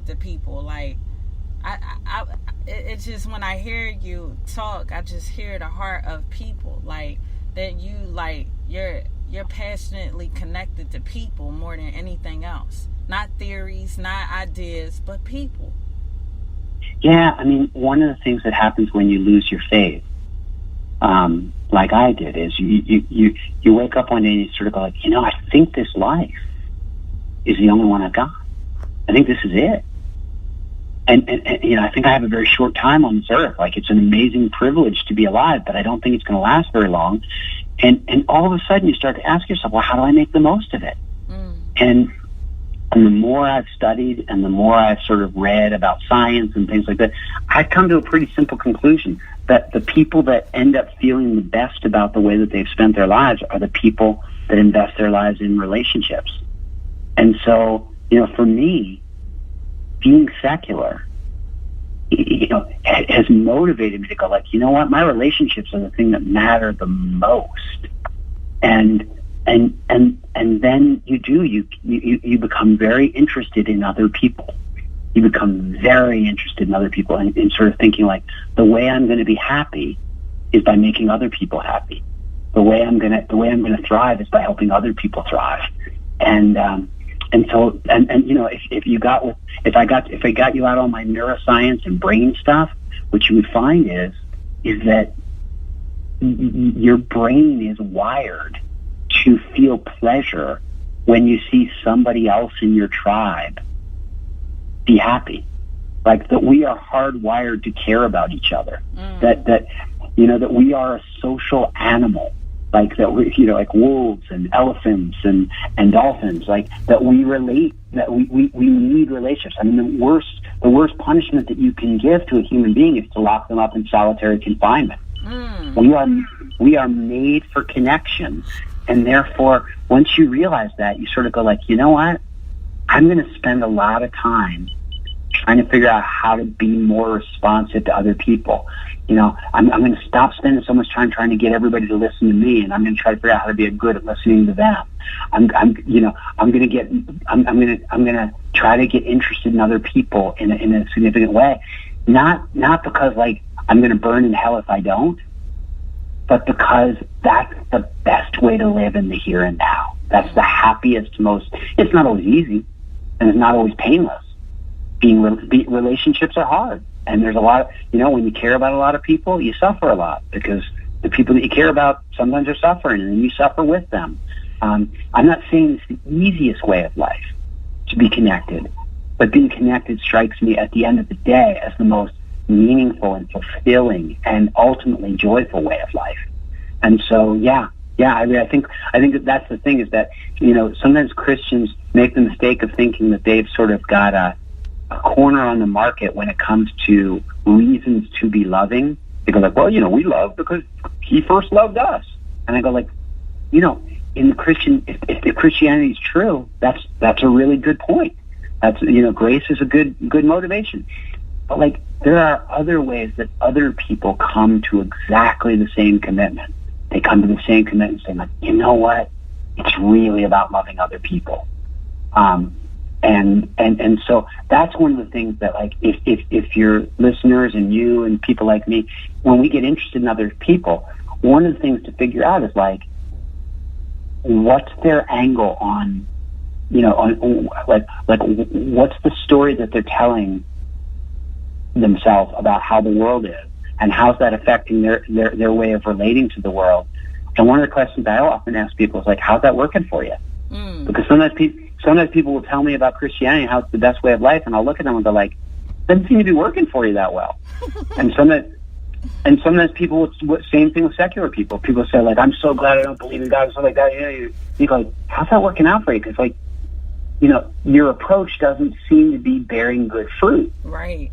to people. Like, it's just when I hear you talk, I just hear the heart of people. Like that, you're passionately connected to people more than anything else. Not theories, not ideas, but people. Yeah, I mean, one of the things that happens when you lose your faith, like I did, is you wake up one day and you sort of go like, I think this life is the only one I've got. I think this is it. And I think I have a very short time on this earth. Like, it's an amazing privilege to be alive, but I don't think it's going to last very long. And all of a sudden you start to ask yourself, well, how do I make the most of it? And the more I've studied and the more I've sort of read about science and things like that, I've come to a pretty simple conclusion that the people that end up feeling the best about the way that they've spent their lives are the people that invest their lives in relationships. And so, for me, being secular, has motivated me to go like, my relationships are the thing that matter the most. And then you become very interested in other people. You become very interested in other people and sort of thinking like, the way I'm going to be happy is by making other people happy. The way I'm going to thrive is by helping other people thrive. And so if I got you out on my neuroscience and brain stuff, what you would find is that your brain is wired to feel pleasure when you see somebody else in your tribe be happy. Like, that we are hardwired to care about each other. That we are a social animal. Like that we, like wolves and elephants and dolphins, like that we relate, that we need relationships. I mean, the worst punishment that you can give to a human being is to lock them up in solitary confinement. We are made for connection. And therefore, once you realize that, you sort of go like, you know what? I'm going to spend a lot of time trying to figure out how to be more responsive to other people. I'm going to stop spending so much time trying to get everybody to listen to me, and I'm going to try to figure out how to be good at listening to them. I'm going to try to get interested in other people in a significant way, not because like I'm going to burn in hell if I don't, but because that's the best way to live in the here and now. That's the happiest, most. It's not always easy, and it's not always painless. Relationships are hard. And there's a lot of, when you care about a lot of people, you suffer a lot because the people that you care about sometimes are suffering and you suffer with them. I'm not saying it's the easiest way of life to be connected, but being connected strikes me at the end of the day as the most meaningful and fulfilling and ultimately joyful way of life. And so, I mean, I think that's the thing is that, sometimes Christians make the mistake of thinking that they've sort of got a corner on the market when it comes to reasons to be loving. They go like, well, we love because he first loved us. And I go like, in the Christian, if Christianity is true, that's a really good point. That's, grace is a good motivation. But like, there are other ways that other people come to exactly the same commitment. They come to the same commitment saying like, you know what? It's really about loving other people. And so that's one of the things that, like, if your listeners and you and people like me, when we get interested in other people, one of the things to figure out is like, what's their angle on, like what's the story that they're telling themselves about how the world is, and how's that affecting their way of relating to the world? And one of the questions I often ask people is like, how's that working for you? Because sometimes people will tell me about Christianity and how it's the best way of life, and I'll look at them and go like, doesn't seem to be working for you that well. and sometimes people, same thing with secular people. People say like, I'm so glad I don't believe in God and stuff like that. You go like, how's that working out for you? Because like, your approach doesn't seem to be bearing good fruit. Right.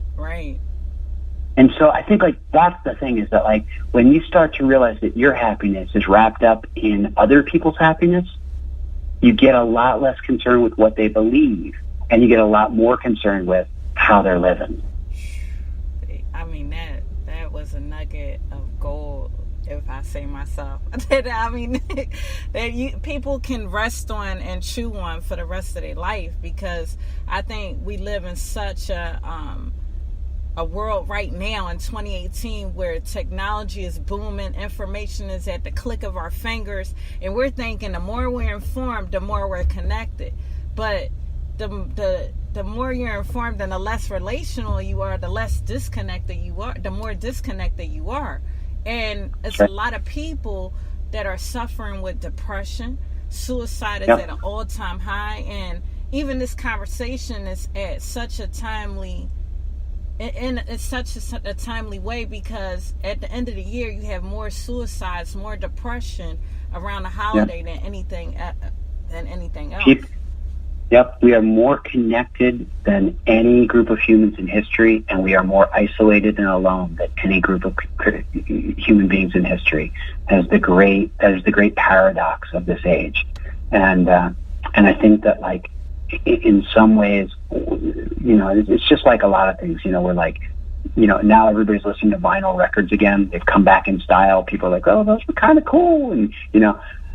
And so I think like that's the thing is that like when you start to realize that your happiness is wrapped up in other people's happiness, you get a lot less concerned with what they believe, and you get a lot more concerned with how they're living. I mean, that was a nugget of gold. if I say myself. I mean, that people can rest on and chew on for the rest of their life, because I think we live in such a world right now in 2018 where technology is booming, information is at the click of our fingers, and we're thinking the more we're informed, the more we're connected. But the more you're informed and the less relational you are, the less disconnected you are, the more disconnected you are. And it's a lot of people that are suffering with depression. Suicide is at an all-time high, and even this conversation is at such a timely it's such a timely way, because at the end of the year you have more suicides, more depression around the holiday than anything else. We are more connected than any group of humans in history, and we are more isolated and alone than any group of human beings in history. That is the great paradox of this age, and I think that, like, in some ways, it's just like a lot of things. We're like, now everybody's listening to vinyl records again. They've come back in style. People are like, oh, those were kind of cool, and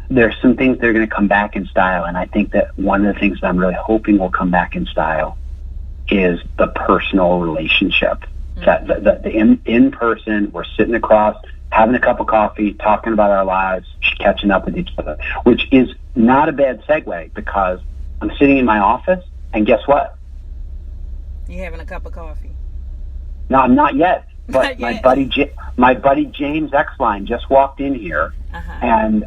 there's some things that are going to come back in style, and I think that one of the things that I'm really hoping will come back in style is the personal relationship. Mm-hmm. That the in person, we're sitting across, having a cup of coffee, talking about our lives, catching up with each other, which is not a bad segue, because I'm sitting in my office, and guess what? You having a cup of coffee? No, I'm not yet. But my buddy James Exline just walked in here, and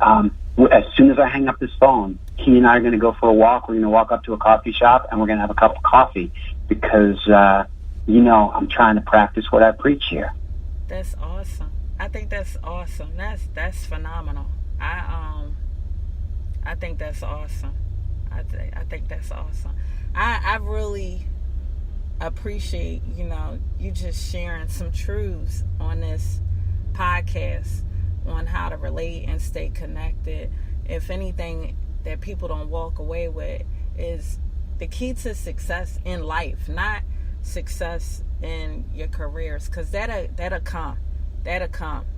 as soon as I hang up this phone, he and I are going to go for a walk. We're going to walk up to a coffee shop, and we're going to have a cup of coffee, because I'm trying to practice what I preach here. That's awesome. I think that's awesome. That's phenomenal. I think that's awesome. I think that's awesome. I really appreciate, you just sharing some truths on this podcast on how to relate and stay connected. If anything that people don't walk away with is the key to success in life, not success in your careers, because that'll come,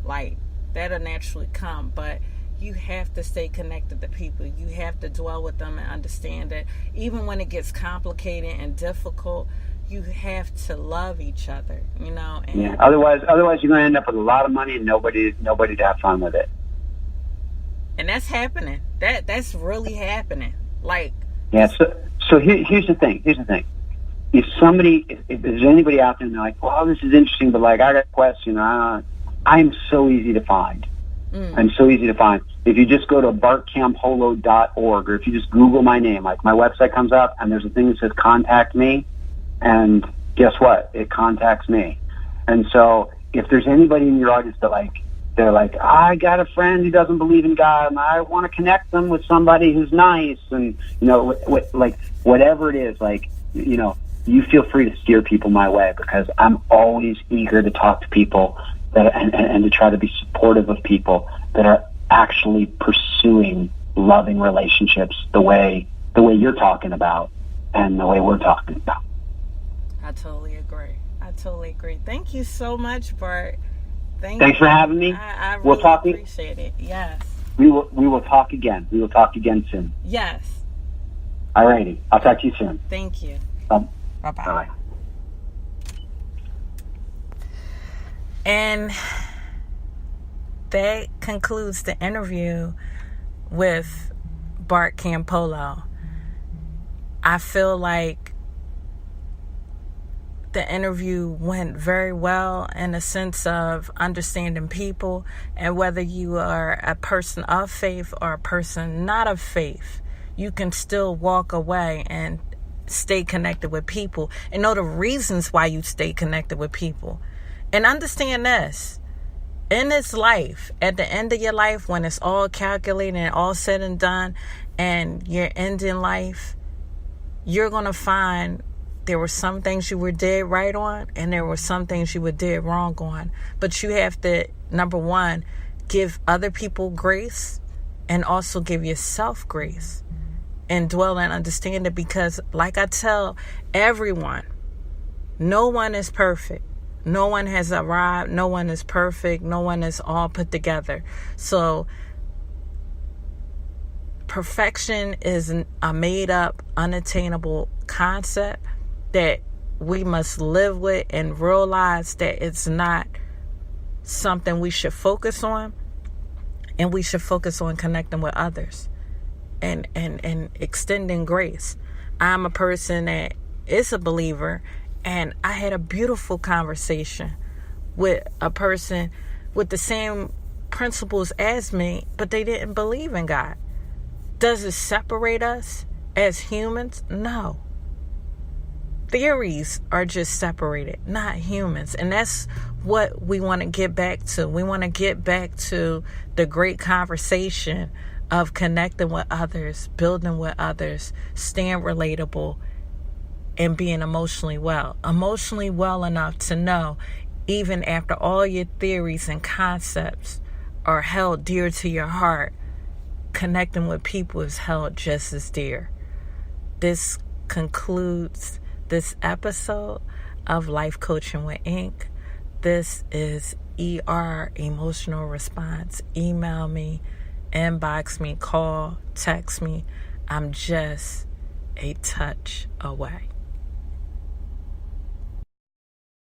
like that'll naturally come, but you have to stay connected to people. You have to dwell with them and understand that even when it gets complicated and difficult, you have to love each other, And Otherwise you're going to end up with a lot of money and nobody to have fun with it. And that's happening. That's really happening. Like, yeah. So here's the thing. If there's anybody out there and they're like, well, this is interesting, but like, I got a question. I'm so easy to find. I'm so easy to find. If you just go to bartcampolo.org, or if you just Google my name, like my website comes up and there's a thing that says contact me, and guess what? It contacts me. And so if there's anybody in your audience that they're like, I got a friend who doesn't believe in God, and I want to connect them with somebody who's nice, and like whatever it is, you feel free to steer people my way, because I'm always eager to talk to people and to try to be supportive of people that are actually pursuing loving relationships the way you're talking about and the way we're talking about. I totally agree. Thank you so much, Bart. Thanks for having me. I really appreciate it. Yes. We will talk again. We will talk again soon. Yes. Alrighty. I'll talk to you soon. Thank you. Bye-bye. Bye. And that concludes the interview with Bart Campolo. I feel like the interview went very well in the sense of understanding people, and whether you are a person of faith or a person not of faith, you can still walk away and stay connected with people and know the reasons why you stay connected with people. And understand this, in this life, at the end of your life, when it's all calculated and all said and done, and you're ending life, you're going to find there were some things you were dead right on, and there were some things you were dead wrong on. But you have to, number one, give other people grace, and also give yourself grace, and dwell and understand it, because like I tell everyone, no one is perfect. No one has arrived. No one is perfect. No one is all put together. So perfection is a made up, unattainable concept that we must live with and realize that it's not something we should focus on. And we should focus on connecting with others and extending grace. I'm a person that is a believer, and I had a beautiful conversation with a person with the same principles as me, but they didn't believe in God. Does it separate us as humans? No. Theories are just separated, not humans. And that's what we want to get back to. We want to get back to the great conversation of connecting with others, building with others, staying relatable, and being emotionally well. Emotionally well enough to know, even after all your theories and concepts are held dear to your heart, connecting with people is held just as dear. This concludes this episode of Life Coaching with Ink. This is ER, Emotional Response. Email me, inbox me, call, text me. I'm just a touch away.